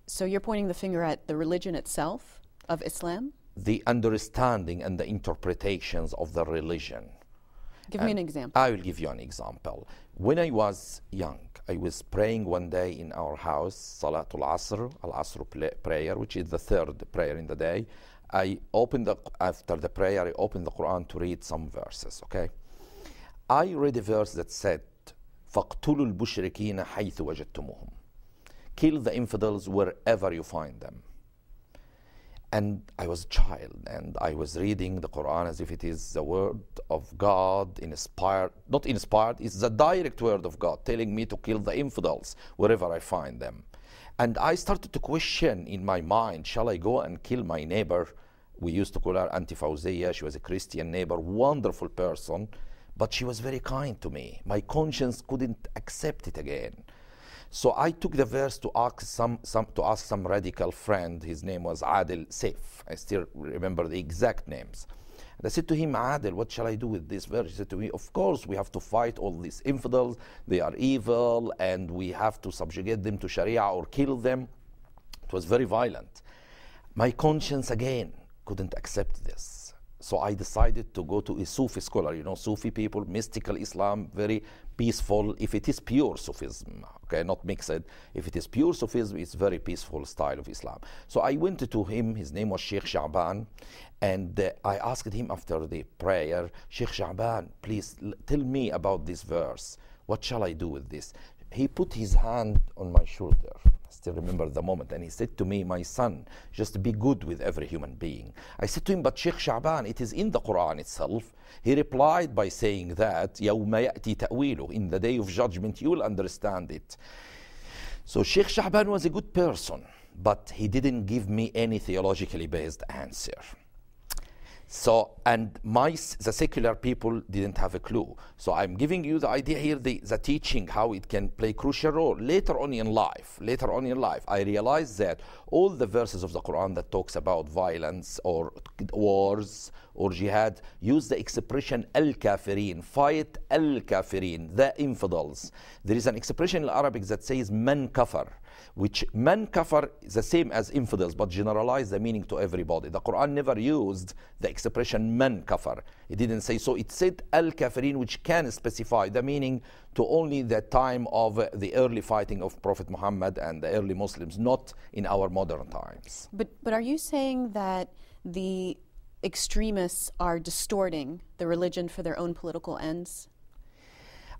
So you're pointing the finger at the religion itself of Islam? The understanding and the interpretations of the religion. Give me an example. I will give you an example. When I was young, I was praying one day in our house, Salatul Asr, Al-Asr prayer, which is the third prayer in the day. After the prayer, I opened the Quran to read some verses, okay? I read a verse that said, فَاقْتُلُوا الْبُشْرِكِينَ حَيْثُ وَجَدْتُمُوهُم. Kill the infidels wherever you find them. And I was a child, and I was reading the Quran as if it is the word of God, not inspired, it's the direct word of God telling me to kill the infidels wherever I find them. And I started to question in my mind, shall I go and kill my neighbor? We used to call her Auntie Fawziya. She was a Christian neighbor, wonderful person, but she was very kind to me. My conscience couldn't accept it again. So I took the verse to ask some radical friend. His name was Adil Saif. I still remember the exact names. And I said to him, Adil, what shall I do with this verse? He said to me, of course, we have to fight all these infidels. They are evil, and we have to subjugate them to Sharia or kill them. It was very violent. My conscience, again, couldn't accept this. So I decided to go to a Sufi scholar. You know, Sufi people, mystical Islam, very peaceful. If it is pure Sufism, okay, not mixed. If it is pure Sufism, it's very peaceful style of Islam. So I went to him. His name was Sheikh Sha'ban. And I asked him after the prayer, Sheikh Sha'ban, please tell me about this verse. What shall I do with this? He put his hand on my shoulder. I still remember the moment. And he said to me, my son, just be good with every human being. I said to him, but Sheikh Sha'ban, it is in the Quran itself. He replied by saying that, يَوْمَ يَأْتِي تَأْوِيلُ, in the day of judgment, you will understand it. So Sheikh Sha'ban was a good person, but he didn't give me any theologically based answer. So, and the secular people didn't have a clue. So I'm giving you the idea here, the teaching, how it can play a crucial role. Later on in life, I realized that all the verses of the Quran that talks about violence or wars or jihad use the expression al-kafirin, fight al-kafirin, the infidels. There is an expression in Arabic that says man kafar, which man kafar is the same as infidels, but generalize the meaning to everybody. The Quran never used the expression man kafar. It didn't say so. It said al-kafirin, which can specify the meaning to only the time of the early fighting of Prophet Muhammad and the early Muslims, not in our modern times. But are you saying that the extremists are distorting the religion for their own political ends?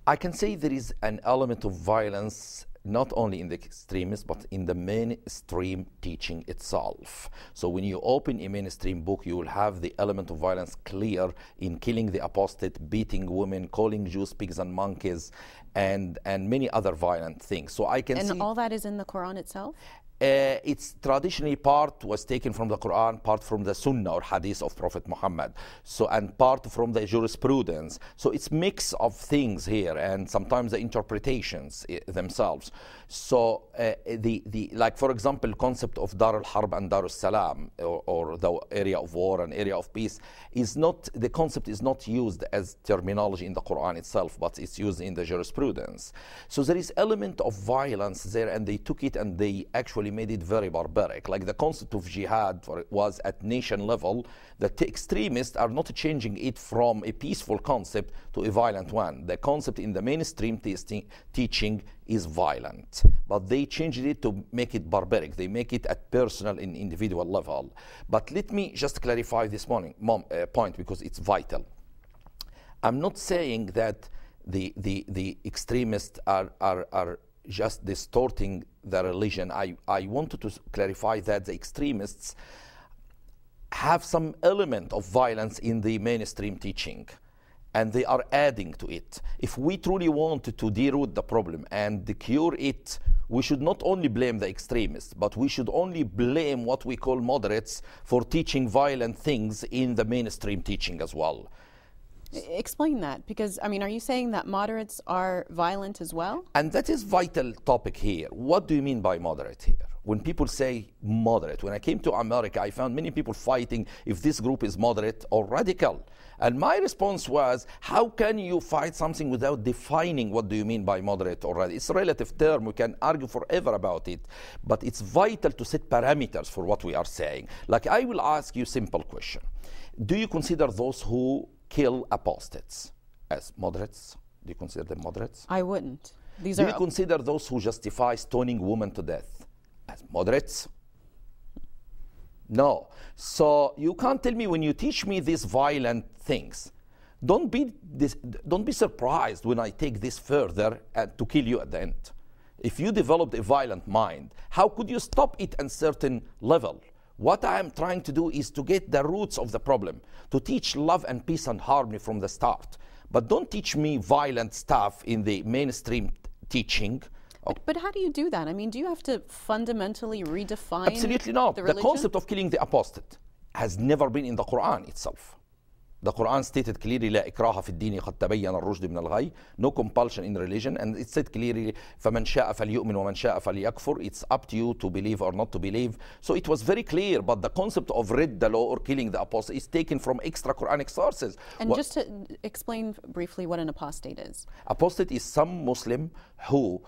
I can say there is an element of violence not only in the extremists, but in the mainstream teaching itself. So when you open a mainstream book, you will have the element of violence clear in killing the apostate, beating women, calling Jews pigs and monkeys, and many other violent things. So I can see... And all that is in the Quran itself? It's traditionally part was taken from the Quran, part from the Sunnah or Hadith of Prophet Muhammad, and part from the jurisprudence. So it's mix of things here, and sometimes the interpretations themselves. So like for example, concept of Dar al-Harb and Dar al-Salam, or the area of war and area of peace, the concept is not used as terminology in the Quran itself, but it's used in the jurisprudence. So there is element of violence there, and they took it and they actually made it very barbaric. Like the concept of jihad was at nation level. The extremists are not changing it from a peaceful concept to a violent one. The concept in the mainstream teaching is violent, but they changed it to make it barbaric. They make it at personal and individual level. But let me just clarify this point, because it's vital. I'm not saying that the extremists are just distorting the religion. I wanted to clarify that the extremists have some element of violence in the mainstream teaching, and they are adding to it. If we truly want to deroot the problem and cure it, we should not only blame the extremists, but we should only blame what we call moderates for teaching violent things in the mainstream teaching as well. Explain that, because, I mean, are you saying that moderates are violent as well? And that is vital topic here. What do you mean by moderate here? When people say moderate, when I came to America, I found many people fighting if this group is moderate or radical. And my response was, how can you fight something without defining what do you mean by moderate or radical? It's a relative term. We can argue forever about it. But it's vital to set parameters for what we are saying. Like, I will ask you a simple question. Do you consider those who kill apostates as moderates? Do you consider them moderates? I wouldn't. Do you consider those who justify stoning women to death as moderates? No. So you can't tell me when you teach me these violent things, don't be surprised when I take this further to kill you at the end. If you developed a violent mind, how could you stop it at a certain level? What I am trying to do is to get the roots of the problem, to teach love and peace and harmony from the start. But don't teach me violent stuff in the mainstream teaching. But how do you do that? I mean, do you have to fundamentally redefine Absolutely not. the The concept of killing the apostate has never been in the Quran itself. The Quran stated clearly, لا إكراه في الدين قد تبين الرشد من الغي. No compulsion in religion. And it said clearly, فمن شاء فليؤمن ومن شاء فليكفر. It's up to you to believe or not to believe. So it was very clear, but the concept of ridda law or killing the apostate is taken from extra Quranic sources. And just to explain briefly what an apostate is. Apostate is some Muslim who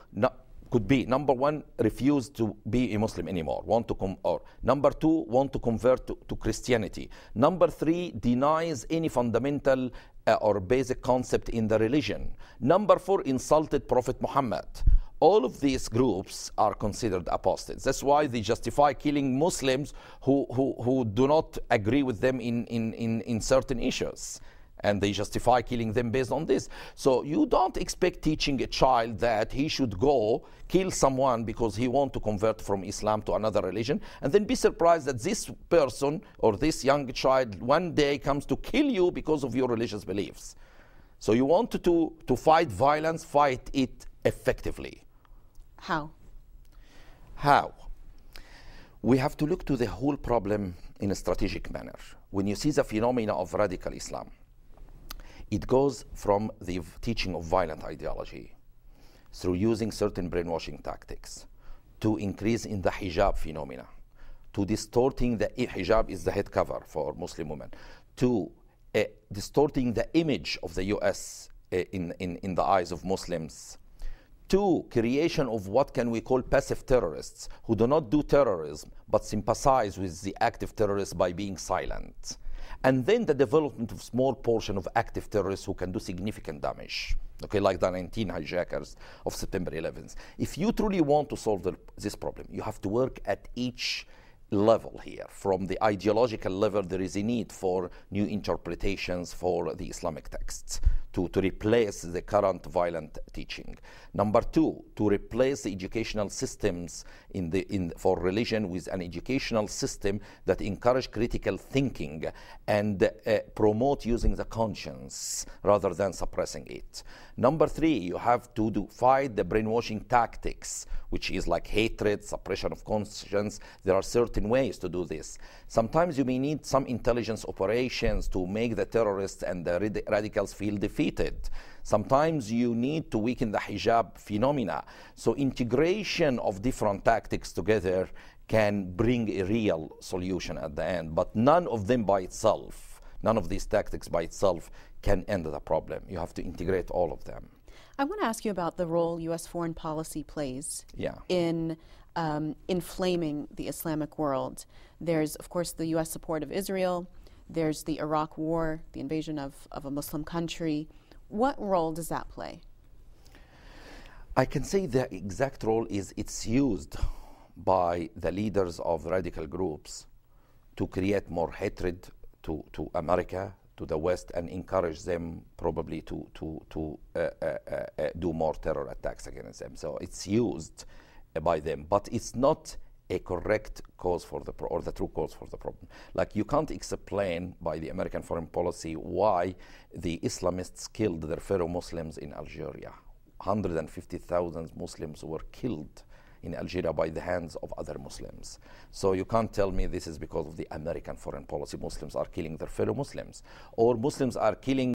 could be, number one, refuse to be a Muslim anymore, or number two, want to convert to Christianity. Number three, denies any fundamental or basic concept in the religion. Number four, insulted Prophet Muhammad. All of these groups are considered apostates. That's why they justify killing Muslims who do not agree with them in certain issues. And they justify killing them based on this. So you don't expect teaching a child that he should go kill someone because he wants to convert from Islam to another religion, and then be surprised that this person or this young child one day comes to kill you because of your religious beliefs. So you want to fight violence, fight it effectively. How? How? We have to look to the whole problem in a strategic manner. When you see the phenomena of radical Islam, it goes from the teaching of violent ideology through using certain brainwashing tactics to increase in the hijab phenomena, to distorting the hijab is the head cover for Muslim women, to distorting the image of the US in the eyes of Muslims, to creation of what can we call passive terrorists who do not do terrorism but sympathize with the active terrorists by being silent. And then the development of small portion of active terrorists who can do significant damage, okay, like the 19 hijackers of September 11th. If you truly want to solve this problem, you have to work at each level here. From the ideological level, there is a need for new interpretations for the Islamic texts to replace the current violent teaching. Number two, to replace the educational systems for religion with an educational system that encourage critical thinking and promote using the conscience rather than suppressing it. Number three, you have to fight the brainwashing tactics, which is like hatred, suppression of conscience. There are certain ways to do this. Sometimes you may need some intelligence operations to make the terrorists and the radicals feel defeated. Sometimes you need to weaken the hijab phenomena. So integration of different tactics together can bring a real solution at the end, but none of them by itself, none of these tactics by itself can end the problem. You have to integrate all of them. I want to ask you about the role U.S. foreign policy plays in inflaming the Islamic world. There's, of course, the U.S. support of Israel. There's the Iraq war, the invasion of a Muslim country. What role does that play? I can say the exact role is it's used by the leaders of radical groups to create more hatred to America, to the West, and encourage them probably to do more terror attacks against them. So it's used by them, but it's not a correct cause for or the true cause for the problem. Like, you can't explain by the American foreign policy why the Islamists killed their fellow Muslims in Algeria. 150,000 Muslims were killed in Algeria by the hands of other Muslims. So you can't tell me this is because of the American foreign policy. Muslims are killing their fellow Muslims, or Muslims are killing